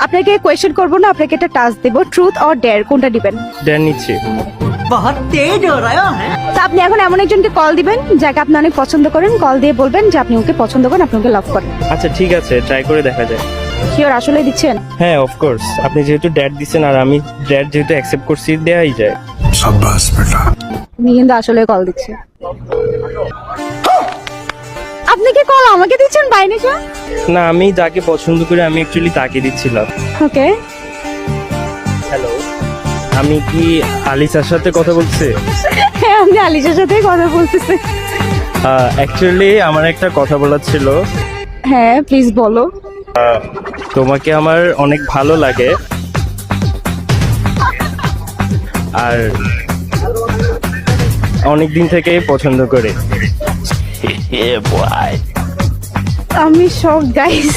আপনাকে কোয়েশ্চেন করবো না, আপনাকে একটা টাস্ক দেবো, ট্রুথ অর ডেয়ার, কোনটা দিবেন? ড্যান নিচ্ছি। তো আপনি এখন এমন একজনকে কল দিবেন যাকে আপনি অনেক পছন্দ করেন, কল দিয়ে বলবেন যে আপনি ওকে পছন্দ করেন, আপনি ওকে লাভ করেন। আচ্ছা ঠিক আছে, ট্রাই করে দেখা যায়। শিওর আসলে দিচ্ছেন? হ্যাঁ অফকোর্স, আপনি যেহেতু ড্যাড দিচ্ছেন আর আমি ড্যাড যেহেতু অ্যাকসেপ্ট করছি, দেওয়াই যায়। शाबाश बेटा। উনি কিন্তু আসলে কল দিচ্ছে। আপনি কি কল আমাকে দিচ্ছেন বাইরে? না, আমি যাকে পছন্দ করি আমি অ্যাকচুয়ালি তাকে দিচ্ছিলাম। ওকে। হ্যালো, আমি কি আলিসার সাথে কথা বলছি? হ্যাঁ, আমি আলিশার সাথে কথা বলতেছি। অ্যাকচুয়ালি আমার একটা কথা বলার ছিল। হ্যাঁ প্লিজ বলো। তোমাকে আমার অনেক ভালো লাগে আর অনেক দিন থেকে পছন্দ করি। আমি সব গাইস